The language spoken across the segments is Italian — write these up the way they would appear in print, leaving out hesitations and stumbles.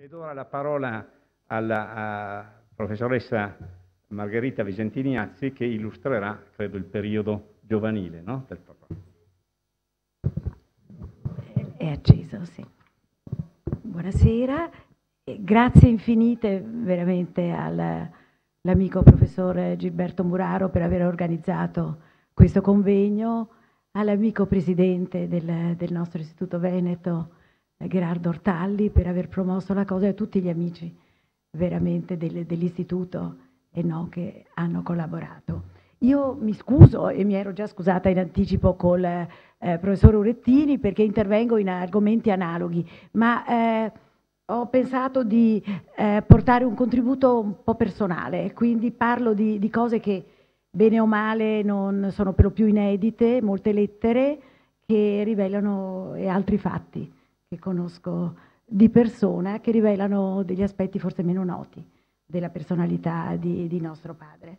Ed ora la parola alla professoressa Margherita Visentini-Azzi, che illustrerà, credo, il periodo giovanile, no? Del papà. È acceso, sì. Buonasera, grazie infinite veramente all'amico professor Gilberto Muraro per aver organizzato questo convegno, all'amico presidente del nostro Istituto Veneto, Gherardo Ortalli, per aver promosso la cosa, e a tutti gli amici veramente dell'istituto che hanno collaborato. Io mi scuso, e mi ero già scusata in anticipo col professor Urettini, perché intervengo in argomenti analoghi, ma ho pensato di portare un contributo un po' personale, quindi parlo di cose che bene o male non sono per lo più inedite, molte lettere che rivelano, e altri fatti che conosco di persona, che rivelano degli aspetti forse meno noti della personalità di nostro padre.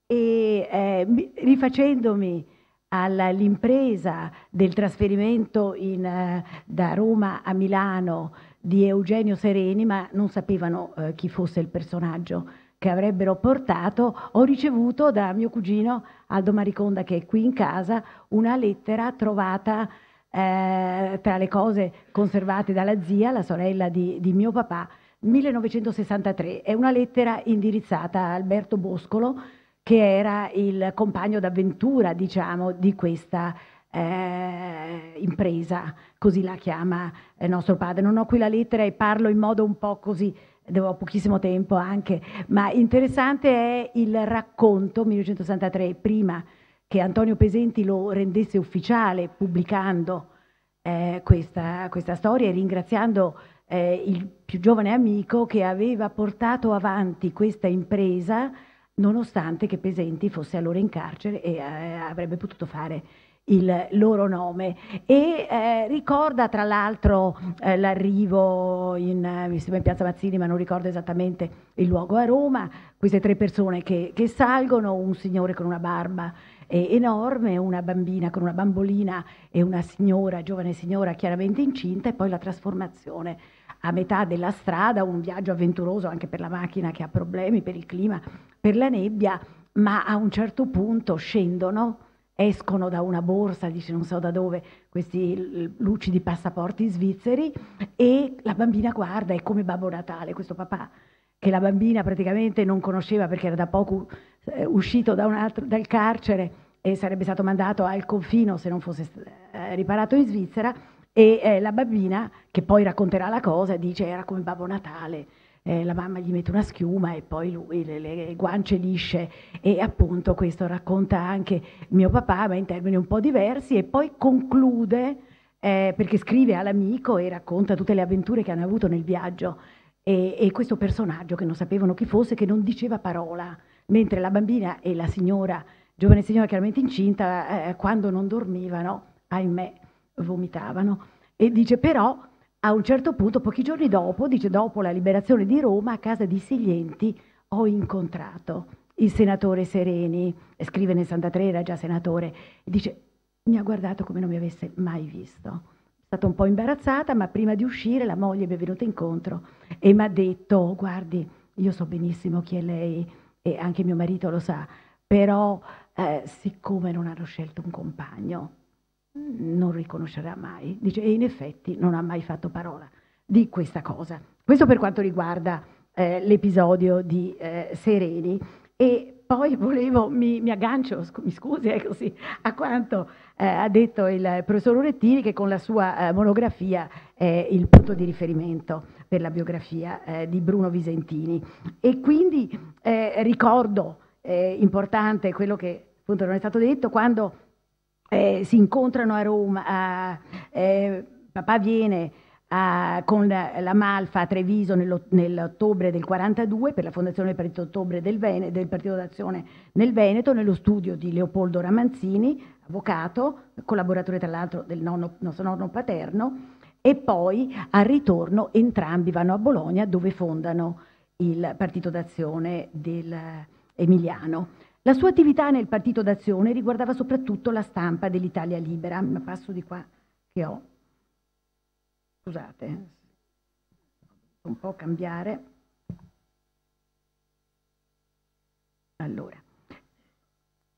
E rifacendomi all'impresa del trasferimento da Roma a Milano di Eugenio Sereni, ma non sapevano chi fosse il personaggio che avrebbero portato, ho ricevuto da mio cugino Aldo Mariconda, che è qui in casa, una lettera trovata tra le cose conservate dalla zia, la sorella di mio papà, 1963. È una lettera indirizzata a Alberto Boscolo, che era il compagno d'avventura, diciamo, di questa impresa, così la chiama nostro padre. Non ho qui la lettera e parlo in modo un po' così, ho pochissimo tempo anche, ma interessante è il racconto, 1963, prima che Antonio Pesenti lo rendesse ufficiale pubblicando questa storia, e ringraziando il più giovane amico che aveva portato avanti questa impresa, nonostante che Pesenti fosse allora in carcere e avrebbe potuto fare il loro nome. E ricorda tra l'altro l'arrivo mi sembra in Piazza Mazzini, ma non ricordo esattamente il luogo, a Roma, queste tre persone che salgono, un signore con una barba enorme, una bambina con una bambolina e una signora, giovane signora chiaramente incinta, e poi la trasformazione a metà della strada, un viaggio avventuroso anche per la macchina che ha problemi, per il clima, per la nebbia, ma a un certo punto scendono, escono da una borsa, dice non so da dove, questi lucidi passaporti svizzeri, e la bambina guarda, è come Babbo Natale, questo papà, che la bambina praticamente non conosceva perché era da poco uscito dal carcere e sarebbe stato mandato al confino se non fosse riparato in Svizzera, e la bambina, che poi racconterà la cosa, dice era come Babbo Natale, la mamma gli mette una schiuma e poi lui le guance lisce, e appunto questo racconta anche mio papà, ma in termini un po' diversi, e poi conclude perché scrive all'amico e racconta tutte le avventure che hanno avuto nel viaggio, e questo personaggio che non sapevano chi fosse, che non diceva parola, mentre la bambina e la signora, giovane signora chiaramente incinta, quando non dormivano, ahimè, vomitavano. E dice però a un certo punto, pochi giorni dopo, dice dopo la liberazione di Roma, a casa di Siglienti ho incontrato il senatore Sereni, e scrive nel 63, era già senatore, e dice mi ha guardato come non mi avesse mai visto. È stata un po' imbarazzata, ma prima di uscire la moglie mi è venuta incontro e mi ha detto guardi, io so benissimo chi è lei e anche mio marito lo sa, però siccome non hanno scelto un compagno, non riconoscerà mai. Dice, e in effetti non ha mai fatto parola di questa cosa. Questo per quanto riguarda l'episodio di Sereni. E poi mi aggancio, mi scusi, così, a quanto ha detto il professor Urettini, che con la sua monografia è il punto di riferimento per la biografia di Bruno Visentini. E quindi ricordo importante quello che appunto non è stato detto, quando si incontrano a Roma, papà viene con la Malfa a Treviso nell'ottobre del 42 per la fondazione del Partito Ottobre del Partito d'Azione nel Veneto, nello studio di Leopoldo Ramanzini, avvocato, collaboratore tra l'altro del nostro nonno paterno, e poi al ritorno entrambi vanno a Bologna, dove fondano il Partito d'Azione Emiliano. La sua attività nel Partito d'Azione riguardava soprattutto la stampa dell'Italia Libera, ma passo di qua che ho. Scusate. un po' cambiare. Allora,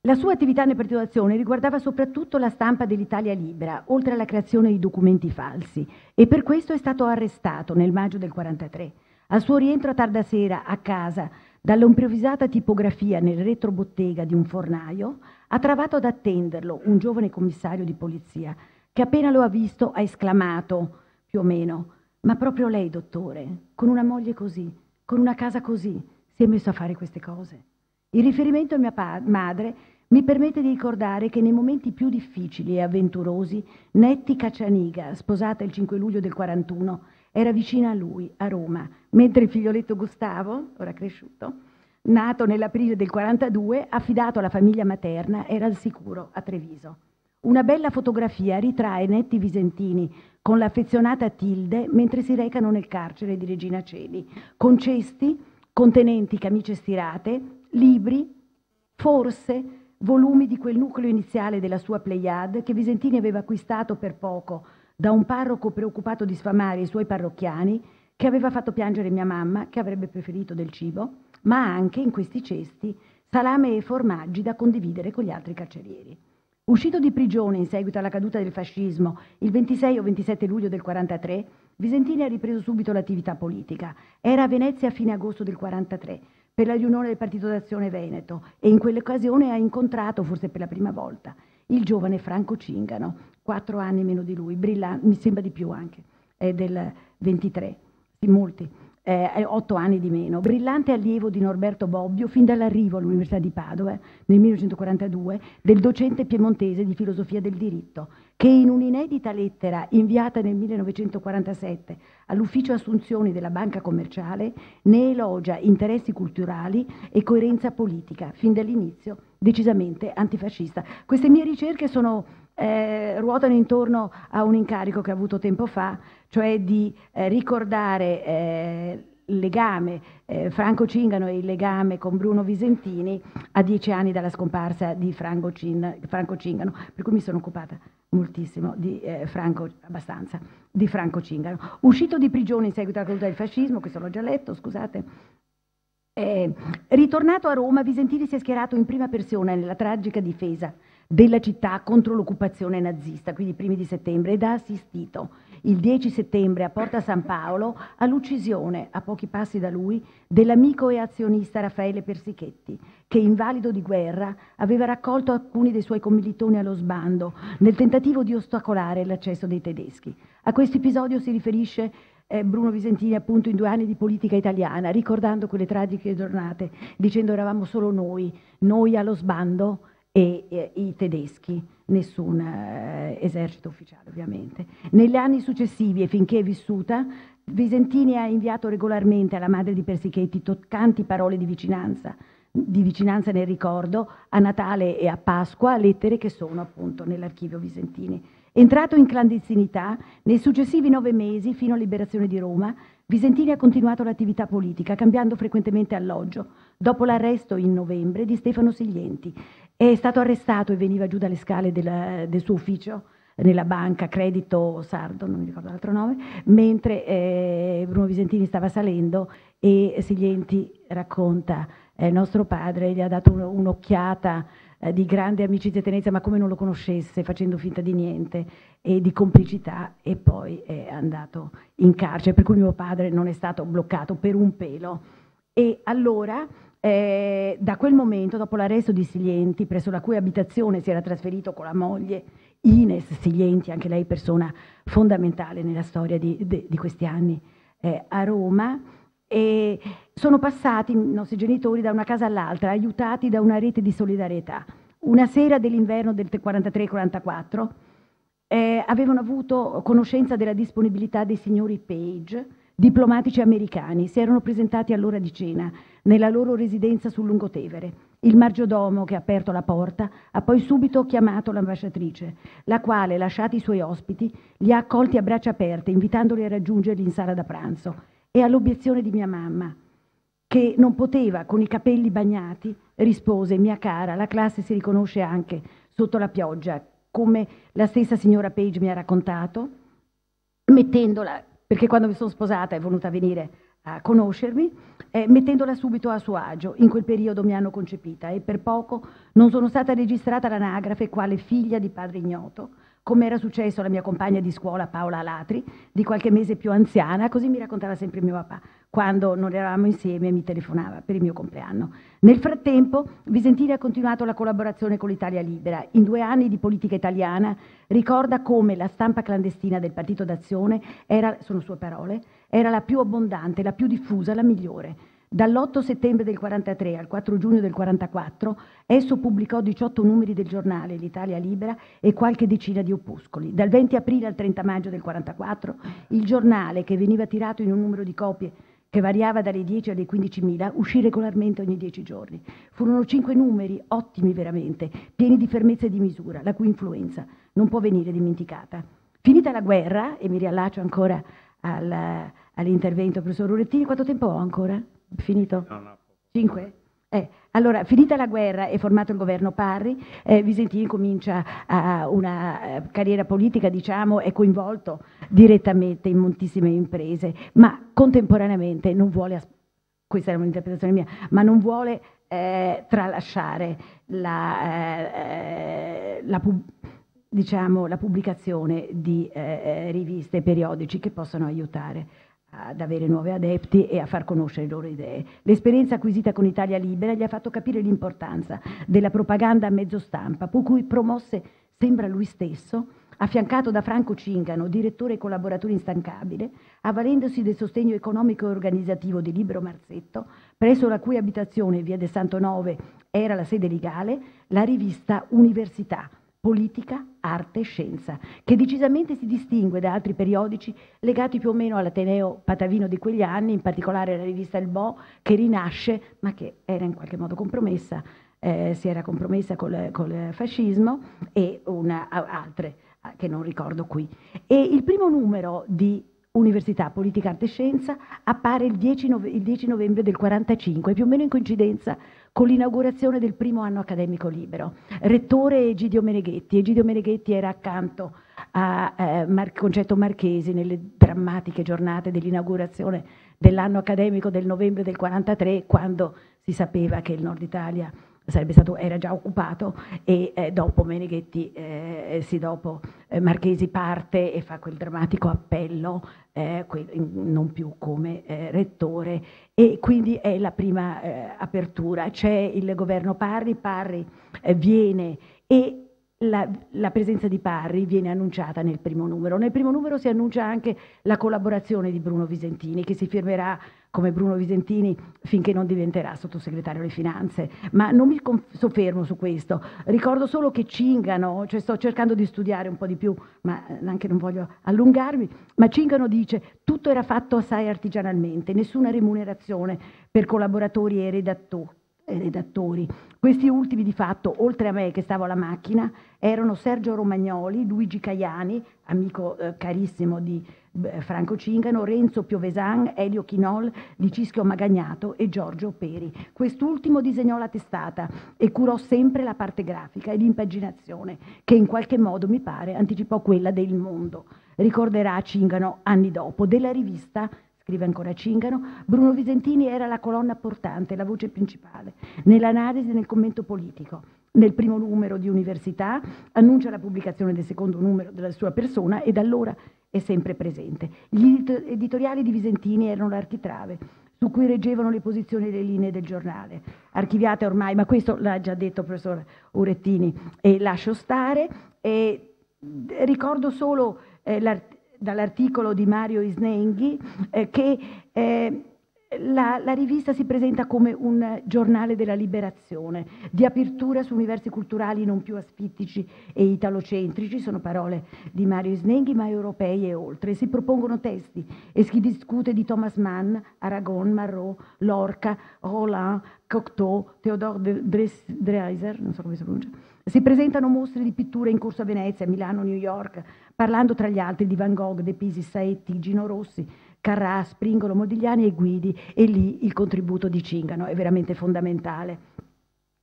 la sua attività nel Partito d'Azione riguardava soprattutto la stampa dell'Italia Libera, oltre alla creazione di documenti falsi, e per questo è stato arrestato nel maggio del 1943. Al suo rientro a tarda sera a casa, dall'improvvisata tipografia nel retrobottega di un fornaio, ha trovato ad attenderlo un giovane commissario di polizia che appena lo ha visto ha esclamato, più o meno: «Ma proprio lei, dottore, con una moglie così, con una casa così, si è messo a fare queste cose?» Il riferimento a mia madre mi permette di ricordare che nei momenti più difficili e avventurosi, Netti Caccianiga, sposata il 5 luglio del 41, era vicina a lui, a Roma, mentre il figlioletto Gustavo, ora cresciuto, nato nell'aprile del 42, affidato alla famiglia materna, era al sicuro a Treviso. Una bella fotografia ritrae Netti Visentini con l'affezionata Tilde mentre si recano nel carcere di Regina Coeli, con cesti contenenti camicie stirate, libri, forse volumi di quel nucleo iniziale della sua Pleiade che Visentini aveva acquistato per poco da un parroco preoccupato di sfamare i suoi parrocchiani, che aveva fatto piangere mia mamma, che avrebbe preferito del cibo, ma anche in questi cesti salame e formaggi da condividere con gli altri carcerieri. Uscito di prigione in seguito alla caduta del fascismo il 26 o 27 luglio del 43, Visentini ha ripreso subito l'attività politica. Era a Venezia a fine agosto del 43 per la riunione del Partito d'Azione Veneto e in quell'occasione ha incontrato, forse per la prima volta, il giovane Franco Cingano, 4 anni meno di lui, brillante, mi sembra di più anche, è del 23, sì, molti. 8 anni di meno, brillante allievo di Norberto Bobbio fin dall'arrivo all'Università di Padova nel 1942 del docente piemontese di filosofia del diritto, che in un'inedita lettera inviata nel 1947 all'ufficio assunzioni della Banca Commerciale ne elogia interessi culturali e coerenza politica, fin dall'inizio decisamente antifascista. Queste mie ricerche ruotano intorno a un incarico che ho avuto tempo fa, cioè di ricordare il legame, Franco Cingano e il legame con Bruno Visentini a 10 anni dalla scomparsa di Franco Cingano, per cui mi sono occupata moltissimo di Franco Cingano. Uscito di prigione in seguito alla caduta del fascismo, questo l'ho già letto, scusate. Ritornato a Roma, Visentini si è schierato in prima persona nella tragica difesa della città contro l'occupazione nazista, quindi i primi di settembre, ed ha assistito il 10 settembre a Porta San Paolo all'uccisione, a pochi passi da lui, dell'amico e azionista Raffaele Persichetti, che invalido di guerra aveva raccolto alcuni dei suoi commilitoni allo sbando nel tentativo di ostacolare l'accesso dei tedeschi. A questo episodio si riferisce Bruno Visentini appunto in 2 anni di politica italiana, ricordando quelle tragiche giornate, dicendo eravamo solo noi allo sbando e i tedeschi, nessun esercito ufficiale ovviamente. Negli anni successivi e finché è vissuta, Visentini ha inviato regolarmente alla madre di Persichetti toccanti parole di vicinanza nel ricordo, a Natale e a Pasqua, lettere che sono appunto nell'archivio Visentini. Entrato in clandestinità, nei successivi 9 mesi, fino alla liberazione di Roma, Visentini ha continuato l'attività politica, cambiando frequentemente alloggio. Dopo l'arresto in novembre di Stefano Siglienti, è stato arrestato e veniva giù dalle scale del suo ufficio nella banca Credito Sardo, non mi ricordo l'altro nome, mentre Bruno Visentini stava salendo e Siglienti racconta, nostro padre gli ha dato un'occhiata di grande amicizia e tenerezza, ma come non lo conoscesse, facendo finta di niente e di complicità, e poi è andato in carcere, per cui mio padre non è stato bloccato per un pelo. E allora, da quel momento, dopo l'arresto di Siglienti, presso la cui abitazione si era trasferito con la moglie Ines Siglienti, anche lei persona fondamentale nella storia di questi anni a Roma, e sono passati i nostri genitori da una casa all'altra, aiutati da una rete di solidarietà. Una sera dell'inverno del 43-44 avevano avuto conoscenza della disponibilità dei signori Page, diplomatici americani. Si erano presentati all'ora di cena nella loro residenza sul Lungotevere. Il maggiordomo che ha aperto la porta ha poi subito chiamato l'ambasciatrice, la quale, lasciati i suoi ospiti, li ha accolti a braccia aperte, invitandoli a raggiungerli in sala da pranzo. E all'obiezione di mia mamma, che non poteva, con i capelli bagnati, rispose: mia cara, la classe si riconosce anche sotto la pioggia, come la stessa signora Page mi ha raccontato, mettendola perché quando mi sono sposata è venuta a venire a conoscermi, mettendola subito a suo agio. In quel periodo mi hanno concepita e per poco non sono stata registrata all'anagrafe quale figlia di padre ignoto, come era successo alla mia compagna di scuola Paola Alatri, di qualche mese più anziana, così mi raccontava sempre mio papà, quando non eravamo insieme e mi telefonava per il mio compleanno. Nel frattempo Visentini ha continuato la collaborazione con l'Italia Libera. In 2 anni di politica italiana ricorda come la stampa clandestina del Partito d'Azione era, sono sue parole, era la più abbondante, la più diffusa, la migliore. Dall'8 settembre del 43 al 4 giugno del 44 esso pubblicò 18 numeri del giornale L'Italia Libera e qualche decina di opuscoli. Dal 20 aprile al 30 maggio del 44 il giornale, che veniva tirato in un numero di copie che variava dalle 10 alle 15.000, uscì regolarmente ogni 10 giorni. Furono 5 numeri ottimi veramente, pieni di fermezza e di misura, la cui influenza non può venire dimenticata. Finita la guerra, e mi riallaccio ancora all'intervento del professor Urettini, quanto tempo ho ancora? Finito? No. 5? Allora, finita la guerra e formato il governo Parri, Visentini comincia una carriera politica, diciamo, è coinvolto direttamente in moltissime imprese, ma contemporaneamente non vuole, questa è un'interpretazione mia, ma non vuole tralasciare la pubblicazione di riviste e periodici che possano aiutare ad avere nuovi adepti e a far conoscere le loro idee. L'esperienza acquisita con Italia Libera gli ha fatto capire l'importanza della propaganda a mezzo stampa, per cui promosse, sembra lui stesso, affiancato da Franco Cingano, direttore e collaboratore instancabile, avvalendosi del sostegno economico e organizzativo di Libero Marzetto, presso la cui abitazione, via del Santo Nove, era la sede legale, la rivista Università, Politica, Arte e Scienza, che decisamente si distingue da altri periodici legati più o meno all'Ateneo patavino di quegli anni, in particolare la rivista Il Bo, che rinasce, ma che era in qualche modo compromessa, si era compromessa col fascismo, e altre che non ricordo qui. E il primo numero di Università, Politica, Arte e Scienza appare il 10 novembre del 45, più o meno in coincidenza con l'inaugurazione del primo anno accademico libero. Rettore Egidio Meneghetti. Egidio Meneghetti era accanto a Concetto Marchesi nelle drammatiche giornate dell'inaugurazione dell'anno accademico del novembre del 43, quando si sapeva che il Nord Italia era già occupato, e dopo Meneghetti, dopo Marchesi parte e fa quel drammatico appello, non più come rettore, e quindi è la prima apertura. C'è il governo Parri viene, e la presenza di Parri viene annunciata nel primo numero. Nel primo numero si annuncia anche la collaborazione di Bruno Visentini, che si firmerà come Bruno Visentini finché non diventerà sottosegretario alle finanze, ma non mi soffermo su questo. Ricordo solo che Cingano, cioè sto cercando di studiare un po' di più, ma anche non voglio allungarmi, ma Cingano dice: tutto era fatto assai artigianalmente, nessuna remunerazione per collaboratori e redattori. Questi ultimi, di fatto, oltre a me che stavo alla macchina, erano Sergio Romagnoli, Luigi Caiani, amico carissimo di Franco Cingano, Renzo Piovesan, Elio Chinol, Licischio Magagnato e Giorgio Peri. Quest'ultimo disegnò la testata e curò sempre la parte grafica e l'impaginazione, che in qualche modo, mi pare, anticipò quella del Mondo. Ricorderà Cingano anni dopo. Della rivista, scrive ancora Cingano, Bruno Visentini era la colonna portante, la voce principale, nell'analisi e nel commento politico. Nel primo numero di Università annuncia la pubblicazione del secondo numero della sua persona, e da allora è sempre presente. Gli editoriali di Visentini erano l'architrave su cui reggevano le posizioni e le linee del giornale, archiviate ormai, ma questo l'ha già detto il professor Urettini, e lascio stare. E ricordo solo dall'articolo di Mario Isnenghi che la rivista si presenta come un giornale della liberazione, di apertura su universi culturali non più asfittici e italocentrici, sono parole di Mario Isnenghi, ma europei e oltre. Si propongono testi e si discute di Thomas Mann, Aragon, Marot, Lorca, Roland, Cocteau, Theodore Dreiser, non so come si pronuncia. Si presentano mostre di pittura in corso a Venezia, Milano, New York, parlando tra gli altri di Van Gogh, De Pisi, Saetti, Gino Rossi, Carrà, Springolo, Modigliani e Guidi, e lì il contributo di Cingano è veramente fondamentale.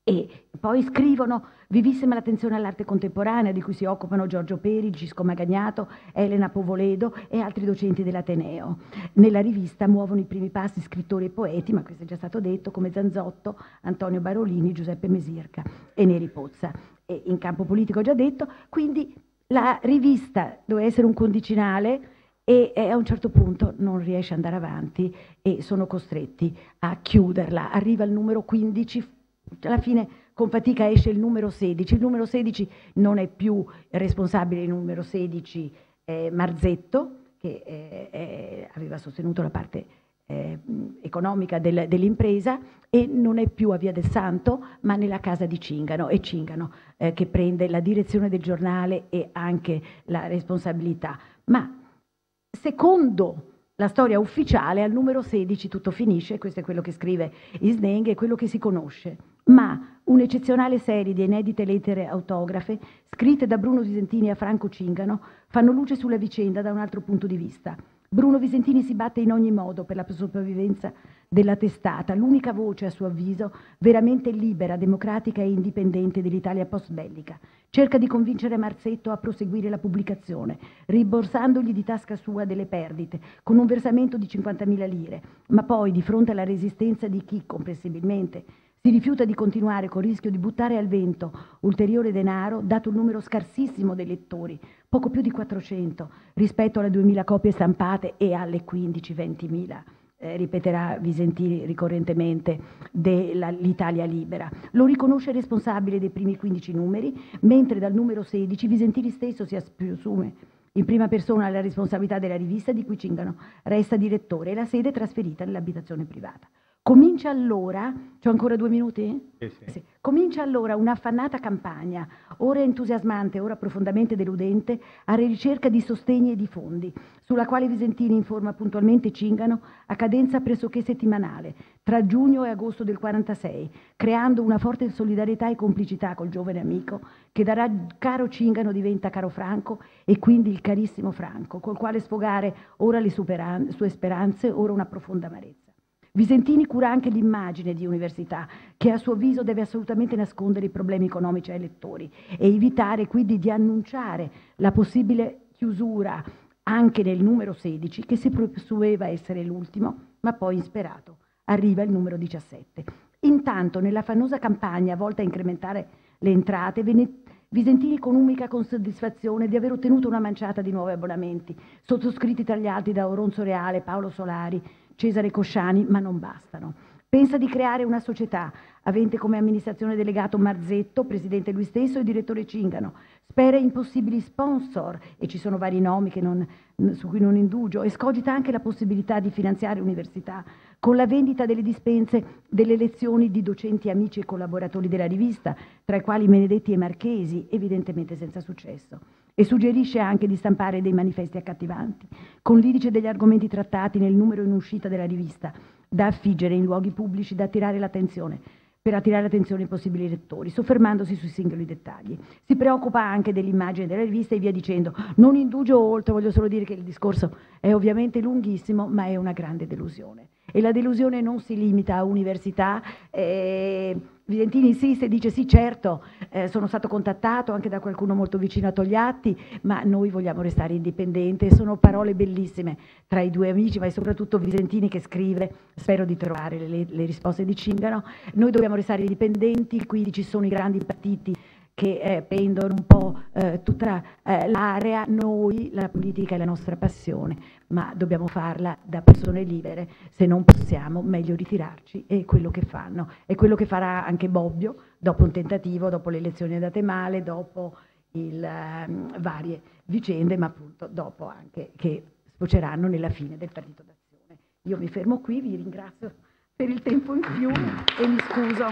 E poi scrivono vivissima l'attenzione all'arte contemporanea di cui si occupano Giorgio Peri, Gisco Magagnato, Elena Povoledo e altri docenti dell'Ateneo. Nella rivista muovono i primi passi scrittori e poeti, ma questo è già stato detto, come Zanzotto, Antonio Barolini, Giuseppe Mesirca e Neri Pozza. E in campo politico ho già detto, quindi la rivista doveva essere un condicinale e a un certo punto non riesce ad andare avanti e sono costretti a chiuderla. Arriva il numero 15, alla fine con fatica esce il numero 16. Il numero 16 non è più responsabile, il numero 16 è Marzetto, che aveva sostenuto la parte economica dell'impresa, e non è più a Via del Santo, ma nella casa di Cingano, e Cingano che prende la direzione del giornale e anche la responsabilità. Ma secondo la storia ufficiale, al numero 16 tutto finisce, questo è quello che scrive Isdeng, è quello che si conosce, ma un'eccezionale serie di inedite lettere autografe, scritte da Bruno Visentini a Franco Cingano, fanno luce sulla vicenda da un altro punto di vista. Bruno Visentini si batte in ogni modo per la sopravvivenza della testata, l'unica voce, a suo avviso, veramente libera, democratica e indipendente dell'Italia post-bellica. Cerca di convincere Marzetto a proseguire la pubblicazione, rimborsandogli di tasca sua delle perdite, con un versamento di 50.000 lire, ma poi, di fronte alla resistenza di chi, comprensibilmente, si rifiuta di continuare col rischio di buttare al vento ulteriore denaro, dato il numero scarsissimo dei lettori, poco più di 400, rispetto alle 2.000 copie stampate e alle 15-20.000, ripeterà Visentini ricorrentemente, dell'Italia Libera. Lo riconosce responsabile dei primi 15 numeri, mentre dal numero 16 Visentini stesso si assume in prima persona la responsabilità della rivista, di cui Cingano resta direttore, e la sede è trasferita nell'abitazione privata. Comincia allora, c'ho ancora 2 minuti? Sì. Comincia allora un'affannata campagna, ora entusiasmante, ora profondamente deludente, alla ricerca di sostegni e di fondi, sulla quale Visentini informa puntualmente Cingano a cadenza pressoché settimanale, tra giugno e agosto del 46, creando una forte solidarietà e complicità col giovane amico, che darà caro Cingano diventa caro Franco, e quindi il carissimo Franco, col quale sfogare ora le sue speranze, ora una profonda amarezza. Visentini cura anche l'immagine di università, che a suo avviso deve assolutamente nascondere i problemi economici ai lettori e evitare quindi di annunciare la possibile chiusura anche nel numero 16, che si presueva essere l'ultimo, ma poi, insperato, arriva il numero 17. Intanto, nella famosa campagna volta a incrementare le entrate, Visentini comunica con soddisfazione di aver ottenuto una manciata di nuovi abbonamenti, sottoscritti tra gli altri da Oronzo Reale, Paolo Solari, Cesare Cosciani, ma non bastano. Pensa di creare una società, avente come amministrazione delegato Marzetto, presidente lui stesso, e direttore Cingano. Spera in possibili sponsor, e ci sono vari nomi su cui non indugio, e scogita anche la possibilità di finanziare università con la vendita delle dispense delle lezioni di docenti amici e collaboratori della rivista, tra i quali Benedetti e Marchesi, evidentemente senza successo. E suggerisce anche di stampare dei manifesti accattivanti, con l'indice degli argomenti trattati nel numero in uscita della rivista, da affiggere in luoghi pubblici, per attirare l'attenzione ai possibili lettori, soffermandosi sui singoli dettagli. Si preoccupa anche dell'immagine della rivista e via dicendo. Non indugio oltre, voglio solo dire che il discorso è ovviamente lunghissimo, ma è una grande delusione. E la delusione non si limita a università. Visentini insiste e dice: sì, certo, sono stato contattato anche da qualcuno molto vicino a Togliatti, ma noi vogliamo restare indipendenti. Sono parole bellissime tra i due amici, ma è soprattutto Visentini che scrive, spero di trovare le risposte di Cingano: noi dobbiamo restare indipendenti, quindi ci sono i grandi partiti che prendono un po' tutta l'area, noi, la politica è la nostra passione, ma dobbiamo farla da persone libere. Se non possiamo, meglio ritirarci. È quello che fanno, è quello che farà anche Bobbio dopo un tentativo, dopo le elezioni andate male, dopo varie vicende, ma appunto dopo anche che sfoceranno nella fine del Partito d'Azione. Io mi fermo qui, vi ringrazio per il tempo in più e mi scuso.